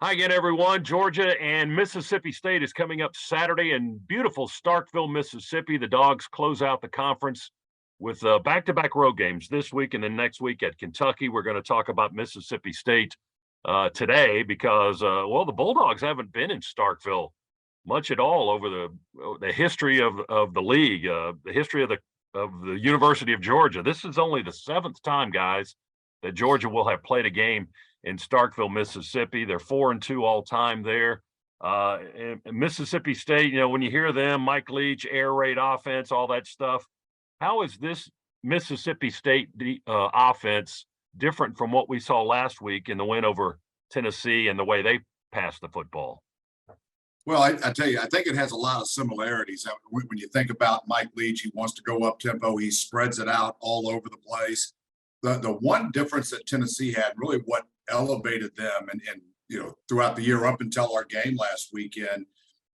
Hi again, everyone. Georgia and Mississippi State is coming up Saturday in beautiful Starkville, Mississippi. The Dogs close out the conference with back-to-back road games this week and then next week at Kentucky. We're going to talk about Mississippi State today because, the Bulldogs haven't been in Starkville much at all over the history of the league, the history of the University of Georgia. This is only the seventh time, guys, that Georgia will have played a game in Starkville, Mississippi. They're 4-2 all time there. And Mississippi State, when you hear them, Mike Leach, air raid offense, all that stuff, how is this Mississippi State offense different from what we saw last week in the win over Tennessee and the way they passed the football? Well, I tell you, I think it has a lot of similarities. When you think about Mike Leach, he wants to go up tempo. He spreads it out all over the place. The one difference that Tennessee had, really what elevated them and throughout the year up until our game last weekend,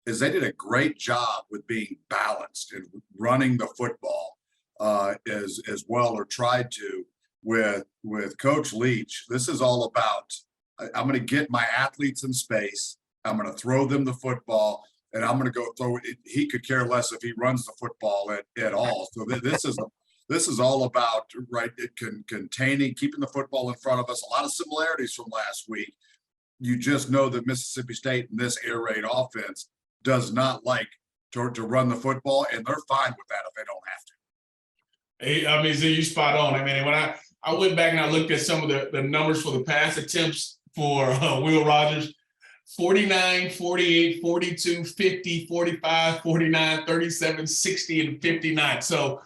is they did a great job with being balanced and running the football as well, or tried to, with Coach Leach. This is all about, I'm going to get my athletes in space. I'm going to throw them the football, and I'm going to go throw it. He could care less if he runs the football at all. So this is all about containing, keeping the football in front of us. A lot of similarities from last week. You just know that Mississippi State in this air raid offense does not like to run the football, and they're fine with that if they don't have to. Hey, I mean, Z, you spot on. I mean, when I went back and I looked at some of the numbers for the pass attempts for Will Rogers, 49, 48, 42, 50, 45, 49, 37, 60, and 59. So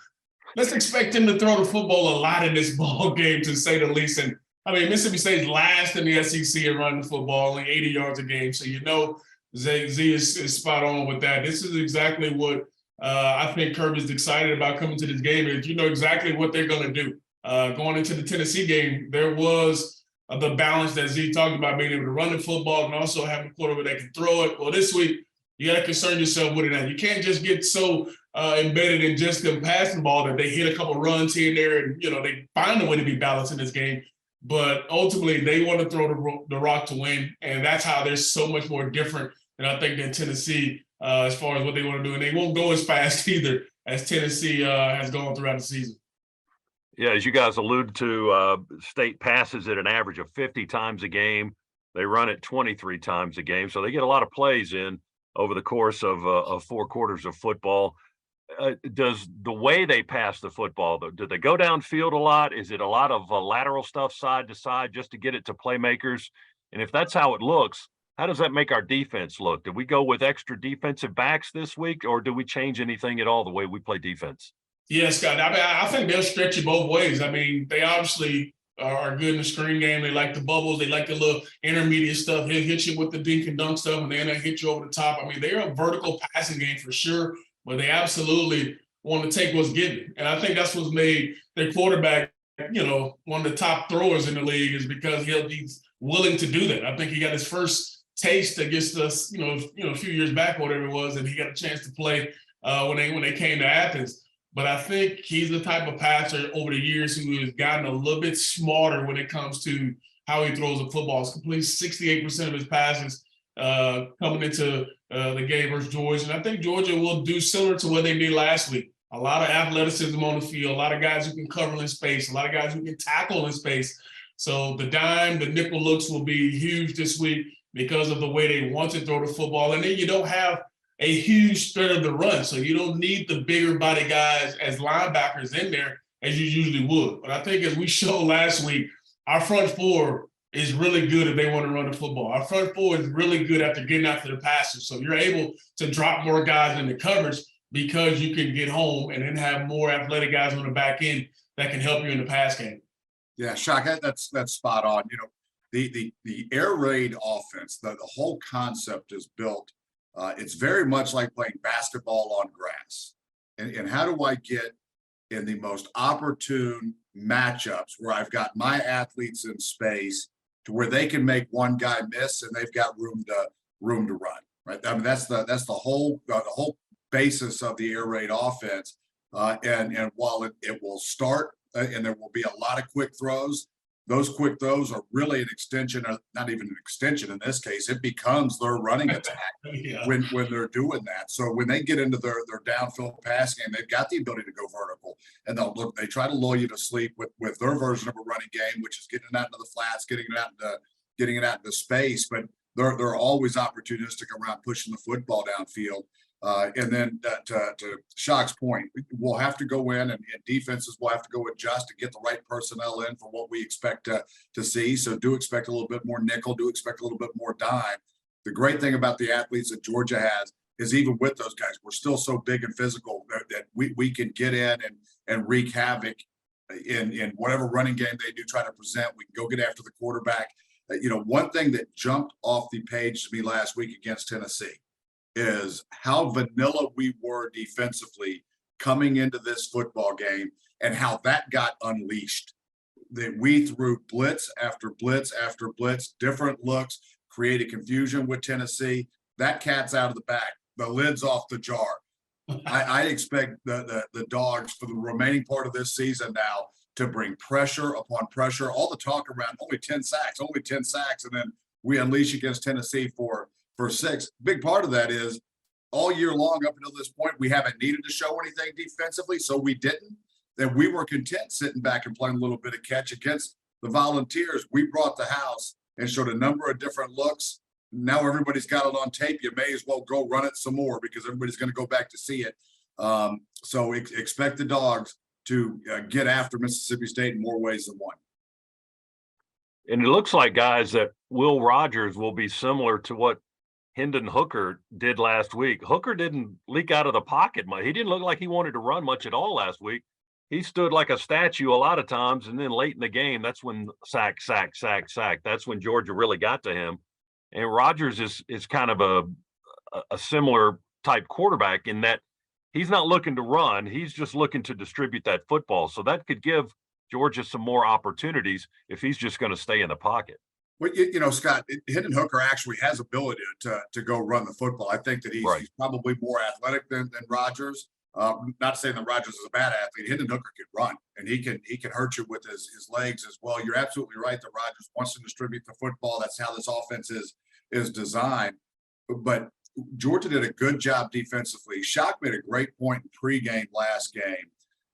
let's expect him to throw the football a lot in this ball game, to say the least. And I mean, Mississippi State's last in the SEC in running the football, only 80 yards a game. So Z is spot on with that. This is exactly what I think Kirby's excited about coming to this game. Is exactly what they're going to do. Going into the Tennessee game, there was the balance that Z talked about, being able to run the football and also having a quarterback that can throw it. Well, this week, you got to concern yourself with it now. You can't just get so embedded in just them passing the ball that they hit a couple runs here and there, and they find a way to be balanced in this game. But ultimately, they want to throw the rock to win, and that's how they're so much more different than I think than Tennessee as far as what they want to do. And they won't go as fast either as Tennessee has gone throughout the season. Yeah, as you guys alluded to, State passes at an average of 50 times a game. They run it 23 times a game, so they get a lot of plays in over the course of 4 quarters of football. Does the way they pass the football, though, do they go downfield a lot? Is it a lot of lateral stuff side to side just to get it to playmakers? And if that's how it looks, how does that make our defense look? Do we go with extra defensive backs this week, or do we change anything at all the way we play defense? Yeah, Scott. I mean, I think they'll stretch you both ways. I mean, they obviously are good in the screen game. They like the bubbles. They like the little intermediate stuff. He'll hit you with the dink and dunk stuff, and then they'll hit you over the top. I mean, they're a vertical passing game for sure, but they absolutely want to take what's given. And I think that's what's made their quarterback, one of the top throwers in the league, is because he's willing to do that. I think he got his first taste against us, a few years back, whatever it was, and he got a chance to play when they came to Athens. But I think he's the type of passer over the years who has gotten a little bit smarter when it comes to how he throws the football. He's completed 68% of his passes coming into the game versus Georgia. And I think Georgia will do similar to what they did last week. A lot of athleticism on the field, a lot of guys who can cover in space, a lot of guys who can tackle in space. So the dime, the nickel looks will be huge this week because of the way they want to throw the football. And then you don't have a huge threat of the run. So you don't need the bigger body guys as linebackers in there as you usually would. But I think as we showed last week, our front four is really good if they want to run the football. Our front four is really good after getting after the passes. So you're able to drop more guys in the coverage because you can get home and then have more athletic guys on the back end that can help you in the pass game. Yeah, Shaka, that's spot on. The air raid offense, the whole concept is built. It's very much like playing basketball on grass. And how do I get in the most opportune matchups where I've got my athletes in space to where they can make one guy miss and they've got room to run, right? I mean, that's the whole basis of the air raid offense. And while it will start and there will be a lot of quick throws, those quick throws are really an extension, of, not even an extension in this case, it becomes their running attack Yeah. when they're doing that. So when they get into their downfield pass game, they've got the ability to go vertical, and they try to lull you to sleep with their version of a running game, which is getting it out into the flats, getting it out into space. But they're always opportunistic around pushing the football downfield. And then to Shock's point, we'll have to go in and defenses will have to go adjust to get the right personnel in for what we expect to see. So do expect a little bit more nickel, do expect a little bit more dime. The great thing about the athletes that Georgia has is even with those guys, we're still so big and physical that we can get in and wreak havoc in whatever running game they do try to present. We can go get after the quarterback. One thing that jumped off the page to me last week against Tennessee is how vanilla we were defensively coming into this football game and how that got unleashed. That we threw blitz after blitz after blitz, different looks, created confusion with Tennessee. That cat's out of the bag. The lid's off the jar. I expect the Dogs for the remaining part of this season now to bring pressure upon pressure. All the talk around only 10 sacks, and then we unleash against Tennessee for 6. Big part of that is all year long up until this point, we haven't needed to show anything defensively, so we didn't. Then we were content sitting back and playing a little bit of catch against the Volunteers. We brought the house and showed a number of different looks. Now everybody's got it on tape. You may as well go run it some more because everybody's going to go back to see it. So expect the Dogs to get after Mississippi State in more ways than one. And it looks like, guys, that Will Rogers will be similar to what Hendon Hooker did last week. Hooker didn't leak out of the pocket much. He didn't look like he wanted to run much at all last week. He stood like a statue a lot of times, and then late in the game, that's when sack. That's when Georgia really got to him. And Rogers is kind of a similar type quarterback in that he's not looking to run. He's just looking to distribute that football. So that could give Georgia some more opportunities if he's just going to stay in the pocket. Well, Scott, Hendon Hooker actually has ability to go run the football. I think that he's probably more athletic than Rogers. Not saying that Rogers is a bad athlete. Hendon Hooker can run, and he can hurt you with his legs as well. You're absolutely right that Rogers wants to distribute the football. That's how this offense is designed. But Georgia did a good job defensively. Shock made a great point in pregame last game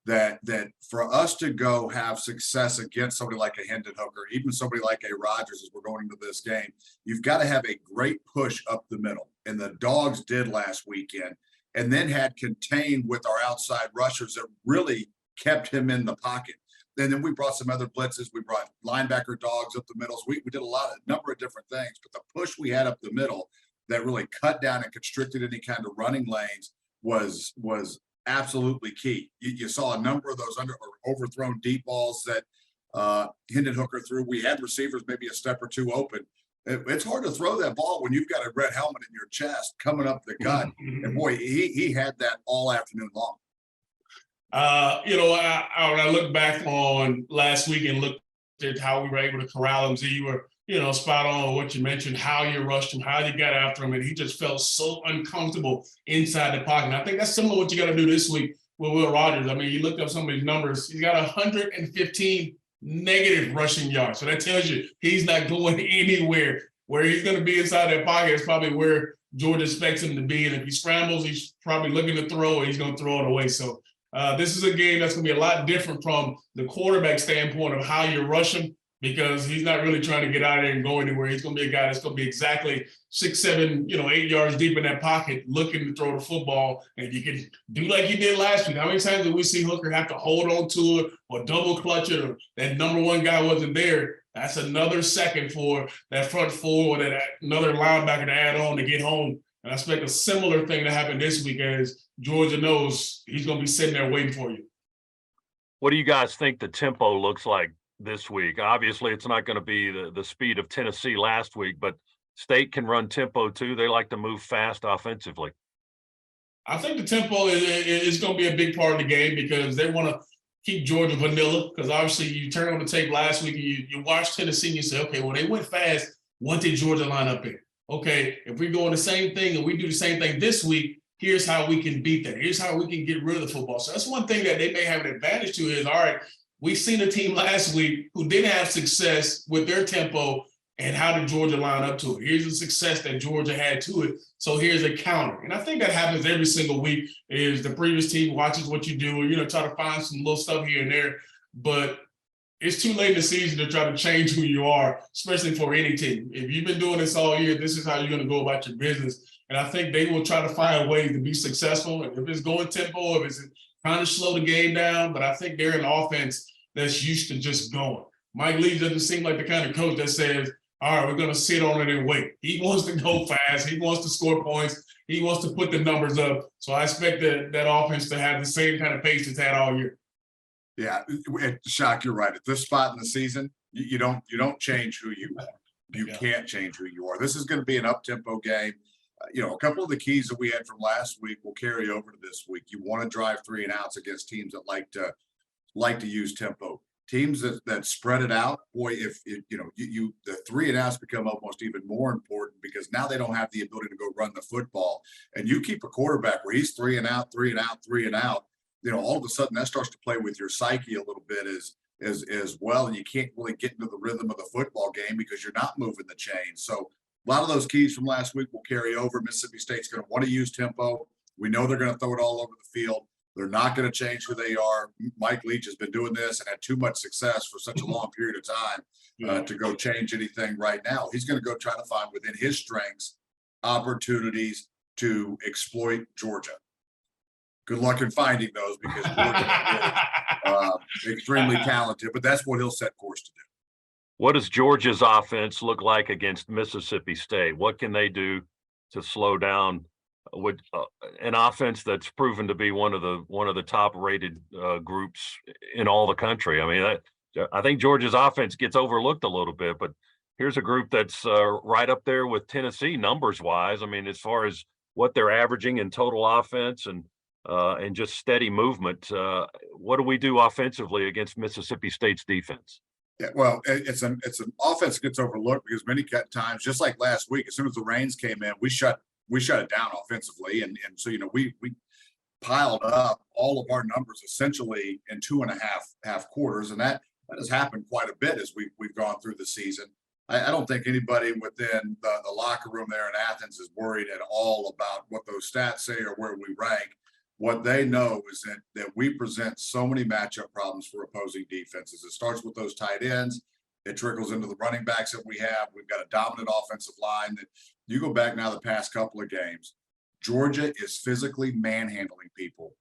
that for us to go have success against somebody like a Hendon Hooker, even somebody like a Rogers as we're going into this game, you've got to have a great push up the middle. And the Dogs did last weekend, and then had contained with our outside rushers that really kept him in the pocket. And then we brought some other blitzes. We brought linebacker dogs up the middle. So we did a number of different things, but the push we had up the middle that really cut down and constricted any kind of running lanes was absolutely key. You saw a number of those overthrown deep balls that Hendon Hooker threw. We had receivers maybe a step or two open. It's hard to throw that ball when you've got a red helmet in your chest coming up the gut. And boy, he had that all afternoon long. When I look back on last week and looked at how we were able to corral him, so you were, spot on what you mentioned, how you rushed him, how you got after him, and he just felt so uncomfortable inside the pocket. And I think that's similar to what you got to do this week with Will Rogers. I mean, you looked up some of his numbers. He's got 115 negative rushing yards. So that tells you he's not going anywhere. Where he's going to be inside that pocket is probably where Georgia expects him to be. And if he scrambles, he's probably looking to throw, or he's going to throw it away. So this is a game that's going to be a lot different from the quarterback standpoint of how you rush him, because he's not really trying to get out of there and go anywhere. He's going to be a guy that's going to be exactly 6, 7, 8 yards deep in that pocket, looking to throw the football. And you can do like he did last week. How many times did we see Hooker have to hold on to it or double clutch it, or that number one guy wasn't there? That's another second for that front four or that another linebacker to add on to get home. And I expect a similar thing to happen this week, as Georgia knows he's going to be sitting there waiting for you. What do you guys think the tempo looks like this week? Obviously, it's not going to be the speed of Tennessee last week, but State can run tempo too. They like to move fast offensively. I think the tempo is going to be a big part of the game, because they want to keep Georgia vanilla. Because obviously, you turn on the tape last week and you watch Tennessee and you say, okay, well, they went fast. What did Georgia line up in? Okay, if we go on the same thing and we do the same thing this week, here's how we can beat that. Here's how we can get rid of the football. So that's one thing that they may have an advantage to is, all right, We seen a team last week who didn't have success with their tempo, and how did Georgia line up to it? Here's the success that Georgia had to it. So here's a counter. And I think that happens every single week is the previous team watches what you do and, try to find some little stuff here and there. But it's too late in the season to try to change who you are, especially for any team. If you've been doing this all year, this is how you're going to go about your business. And I think they will try to find ways to be successful. And if it's going tempo, if it's trying to slow the game down, but I think they're an offense that's used to just going. Mike Leach doesn't seem like the kind of coach that says, all right, we're going to sit on it and wait. He wants to go fast. He wants to score points. He wants to put the numbers up. So I expect that offense to have the same kind of pace it's had all year. Yeah, Shock, you're right. At this spot in the season, you don't change who you are. You can't change who you are. This is going to be an up-tempo game. A couple of the keys that we had from last week will carry over to this week. You want to drive 3 and outs against teams that like to use tempo. Teams that spread it out, boy, if the 3 and outs become almost even more important because now they don't have the ability to go run the football. And you keep a quarterback where he's 3 and out, 3 and out, 3 and out. All of a sudden that starts to play with your psyche a little bit as well. And you can't really get into the rhythm of the football game because you're not moving the chains. So a lot of those keys from last week will carry over. Mississippi State's going to want to use tempo. We know they're going to throw it all over the field. They're not going to change who they are. Mike Leach has been doing this and had too much success for such a long period of time to go change anything right now. He's going to go try to find within his strengths opportunities to exploit Georgia. Good luck in finding those because Georgia is extremely talented, but that's what he'll set course to do. What does Georgia's offense look like against Mississippi State? What can they do to slow down with an offense that's proven to be one of the top rated groups in all the country? I mean, I think Georgia's offense gets overlooked a little bit, but here's a group that's right up there with Tennessee numbers wise. I mean, as far as what they're averaging in total offense and just steady movement. What do we do offensively against Mississippi State's defense? Yeah, well, it's an offense that gets overlooked because many times, just like last week, as soon as the rains came in, we shut it down offensively, and so we piled up all of our numbers essentially in 2.5 half quarters, and that has happened quite a bit as we've gone through the season. I don't think anybody within the locker room there in Athens is worried at all about what those stats say or where we rank. What they know is that we present so many matchup problems for opposing defenses. It starts with those tight ends. It trickles into the running backs that we have. We've got a dominant offensive line that you go back now the past couple of games. Georgia is physically manhandling people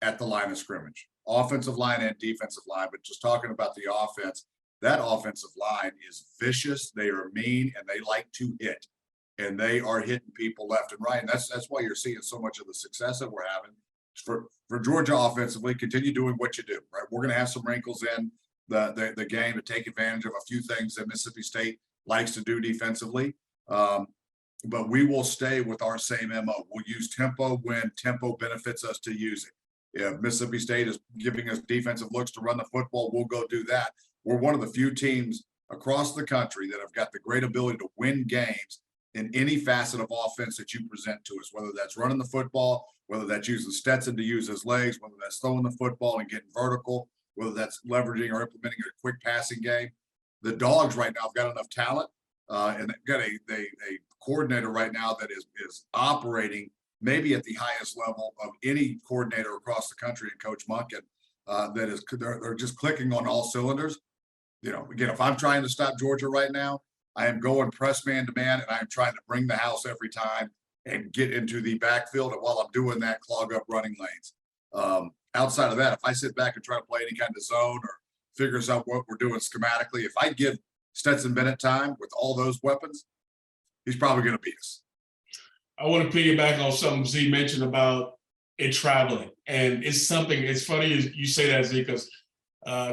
at the line of scrimmage, offensive line and defensive line. But just talking about the offense, that offensive line is vicious. They are mean and they like to hit, and they are hitting people left and right. And that's why you're seeing so much of the success that we're having. For Georgia offensively, continue doing what you do, right? We're going to have some wrinkles in the game to take advantage of a few things that Mississippi State likes to do defensively. But we will stay with our same MO. We'll use tempo when tempo benefits us to use it. If Mississippi State is giving us defensive looks to run the football, we'll go do that. We're one of the few teams across the country that have got the great ability to win games in any facet of offense that you present to us, whether that's running the football, whether that's using Stetson to use his legs, whether that's throwing the football and getting vertical, whether that's leveraging or implementing a quick passing game. The Dogs right now have got enough talent and they've got a coordinator right now that is operating maybe at the highest level of any coordinator across the country in Coach Monken. They're just clicking on all cylinders. Again, if I'm trying to stop Georgia right now, I am going press man to man, and I am trying to bring the house every time and get into the backfield. And while I'm doing that, clog up running lanes. Outside of that, if I sit back and try to play any kind of zone or figure out what we're doing schematically, if I give Stetson Bennett time with all those weapons, he's probably going to beat us. I want to piggyback on something Z mentioned about it traveling. And it's funny you say that, Z, because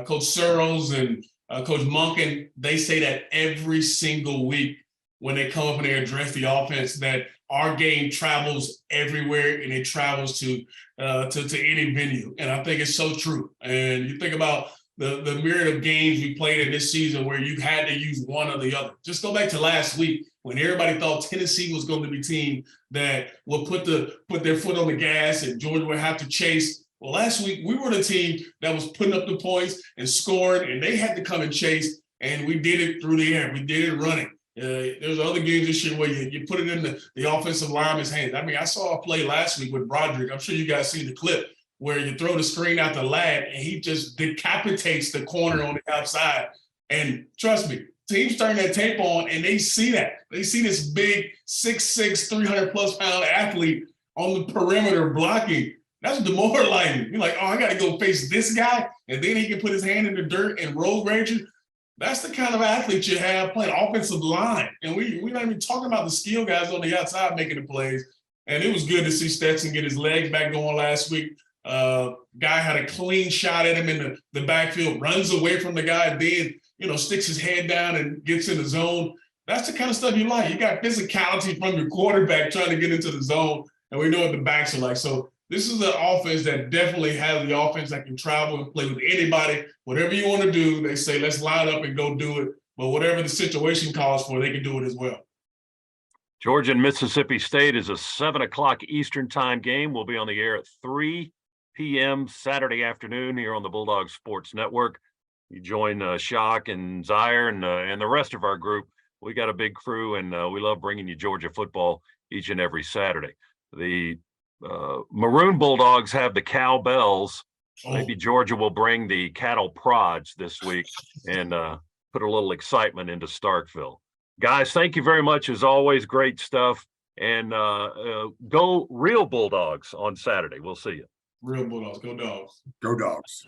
Coach Searles and Coach Monken, they say that every single week when they come up and they address the offense, that our game travels everywhere and it travels to any venue. And I think it's so true. And you think about the myriad of games we played in this season where you had to use one or the other. Just go back to last week when everybody thought Tennessee was going to be a team that would put their foot on the gas and Georgia would have to chase. Well, last week we were the team that was putting up the points and scoring, and they had to come and chase, and we did it through the air. We did it running. There's other games this year where you put it in the offensive lineman's hands. I mean, I saw a play last week with Broderick. I'm sure you guys seen the clip where you throw the screen out the lag and he just decapitates the corner on the outside. And trust me, teams turn that tape on and they see that. They see this big 6'6", 300+ pound athlete on the perimeter blocking. That's demoralizing. You're like, oh, I got to go face this guy, and then he can put his hand in the dirt and road rage you. That's the kind of athlete you have playing offensive line. And we're not even talking about the skill guys on the outside making the plays. And it was good to see Stetson get his legs back going last week. Guy had a clean shot at him in the backfield, runs away from the guy, then, sticks his head down and gets in the zone. That's the kind of stuff you like. You got physicality from your quarterback trying to get into the zone, and we know what the backs are like. So this is an offense that definitely has the offense that can travel and play with anybody. Whatever you want to do, they say, let's line up and go do it. But whatever the situation calls for, they can do it as well. Georgia and Mississippi State is a 7 o'clock Eastern time game. We'll be on the air at 3 p.m. Saturday afternoon here on the Bulldog Sports Network. You join Shock and Zaire and the rest of our group. We got a big crew, and we love bringing you Georgia football each and every Saturday. The Maroon Bulldogs have the cowbells. Maybe Georgia will bring the cattle prods this week and put a little excitement into Starkville. Guys, thank you very much. As always, great stuff. And go Real Bulldogs on Saturday. We'll see you. Real Bulldogs. Go Dogs. Go Dogs.